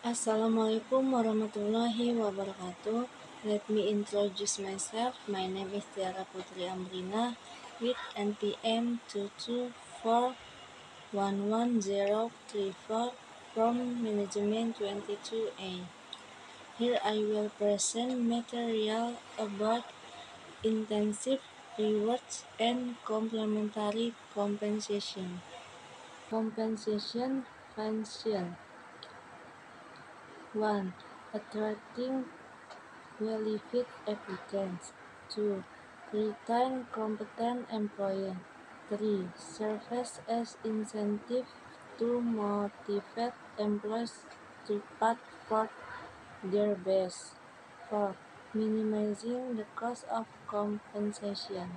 Assalamualaikum warahmatullahi wabarakatuh. Let me introduce myself. My name is Tiara Putri Amrina with NPM 2241134 from Management 22A. Here I will present material about intensive rewards and complementary compensation. Compensation function 1. Attracting qualified applicants. 2. Retain competent employees. 3. Serves as incentive to motivate employees to put forth their best. 4. Minimizing the cost of compensation.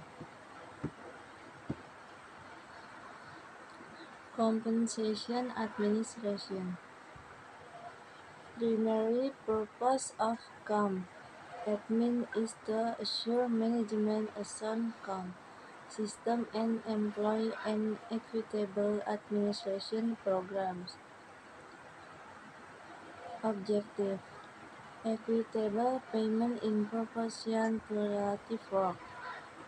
Compensation administration. Primary purpose of COMP admin is to assure management a sound COMP system and employ an equitable administration programs. Objective: equitable payment in proportion to relative work,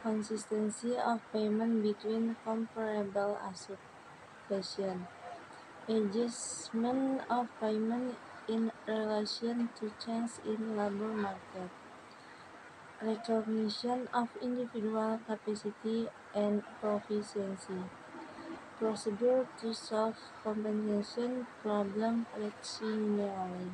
consistency of payment between comparable occupations, adjustment of payment in relation to change in labor market, recognition of individual capacity and proficiency, procedure to solve compensation problem rationally.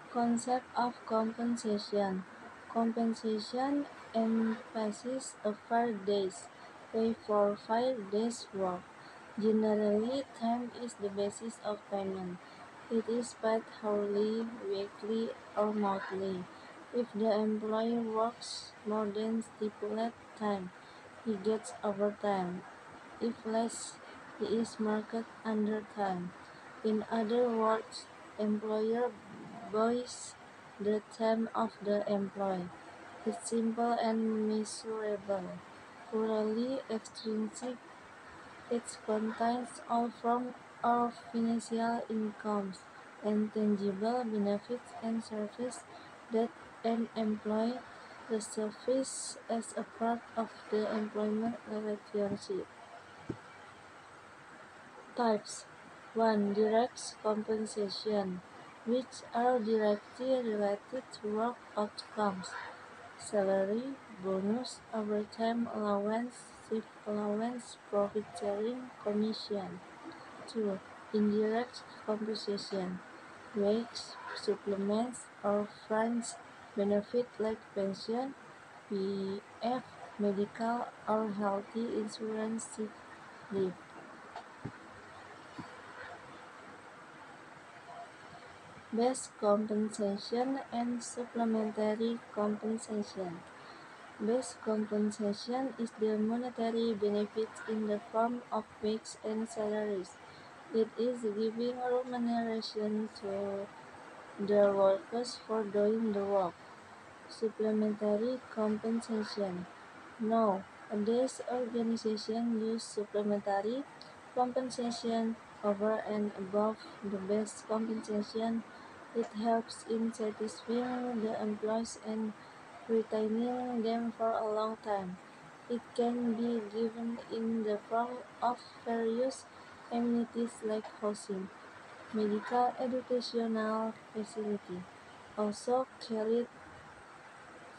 Concept of compensation. Compensation emphasizes a 5 days pay for 5 days work. Generally, time is the basis of payment. It is paid hourly, weekly, or monthly. If the employee works more than stipulated time, he gets overtime. If less, he is marked undertime. In other words, employer buys the time of the employee. It's simple and measurable, purely extrinsic. It contains all forms of financial incomes and tangible benefits and services that an employee receives as a part of the employment relationship. Types 1. Direct compensation, which are directly related to work outcomes: salary, bonus, overtime allowance, shift allowance, profit sharing, commission. 2. Indirect compensation, wage, supplements, or fringe benefit like pension, PF, medical or healthy insurance, sick leave. Base compensation and supplementary compensation. Base compensation is the monetary benefit in the form of wages and salaries. It is giving remuneration to the workers for doing the work. Supplementary compensation. Nowadays, organizations use supplementary compensation over and above the base compensation. It helps in satisfying the employees and retaining them for a long time. It can be given in the form of various amenities like housing, medical, educational facility. Also carried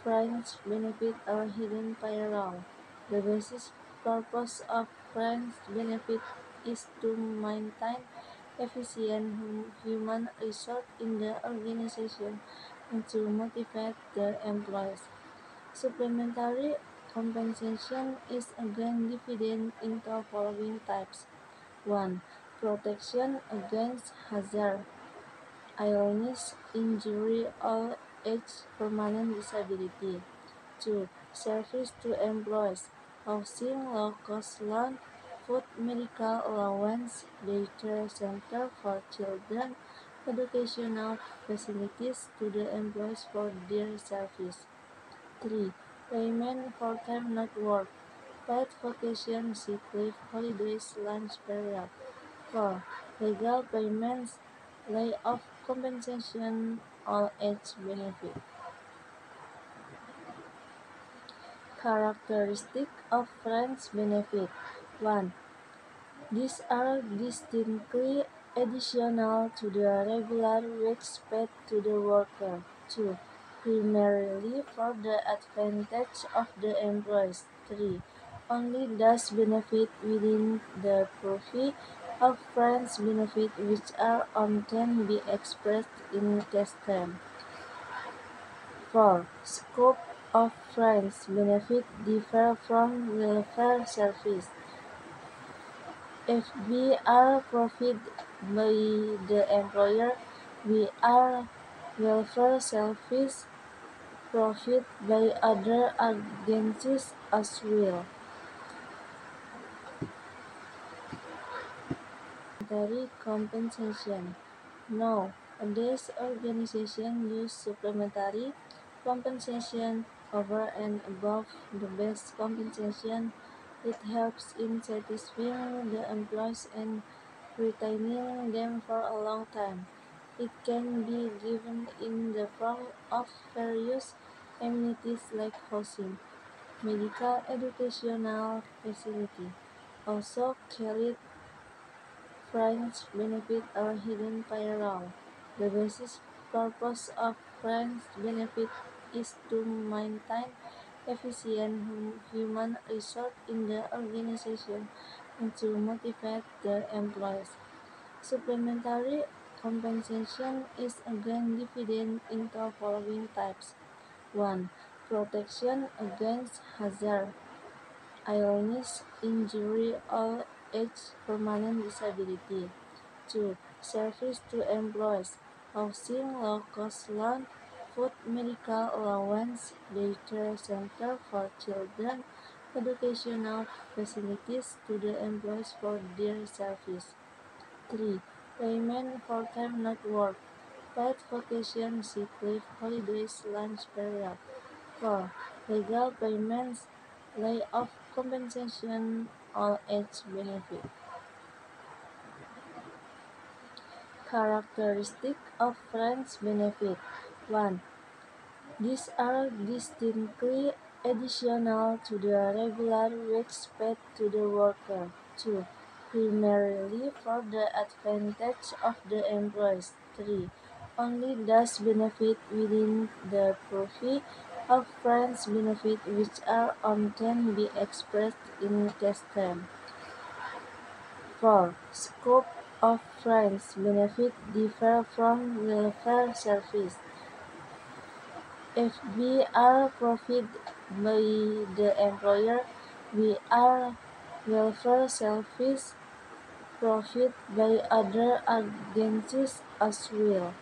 fringe benefit or hidden payroll. The basic purpose of fringe benefit is to maintain efficient human resources in the organization and to motivate the employees. Supplementary compensation is again divided into following types. 1. Protection against hazard, illness, injury, old age, permanent disability. 2. Service to employees, housing, low-cost loan, food, medical allowance, daycare center for children, educational facilities to the employees for their service. 3. Payment for time not worked, paid vacation, sick leave, holidays, lunch period. 4. Legal payments, layoff compensation, all age benefit. Characteristic of friends benefit. 1. These are distinctly additional to the regular wage paid to the worker. 2. Primarily for the advantage of the employees. 3. Only does benefit within the purview of friends benefit which are often be expressed in cash terms. 4. Scope of friends benefit differ from welfare service. If we are provided by the employer, we are welfare service provided by other agencies as well. Supplementary compensation. Nowadays, organizations use supplementary compensation over and above the base compensation. It helps in satisfying the employees and retaining them for a long time. It can be given in the form of various amenities like housing, medical, educational facility. Also, carried Friends benefit are hidden payroll. The basic purpose of Friends benefit is to maintain efficient human resources in the organization and to motivate the employees. Supplementary compensation is again divided into following types. 1. Protection against hazard, illness, injury, old age, permanent disability. 2. Service to employees, housing, low-cost loan, food, medical allowance, daycare center for children, educational facilities to the employees for their service. 3. Payment for time not work, paid vacation, sick leave, holidays, lunch period. 4. Legal payments, layoff compensation, all age benefit. Characteristic of Friends benefit. 1. These are distinctly additional to the regular wage paid to the worker. 2. Primarily for the advantage of the employees. 3. Only does benefit within the purview of Friends benefit which are often be expressed in cash terms. 4. Scope of Friends benefit differ from welfare service. If we are provided by the employer, we are welfare service provided by other agencies as well.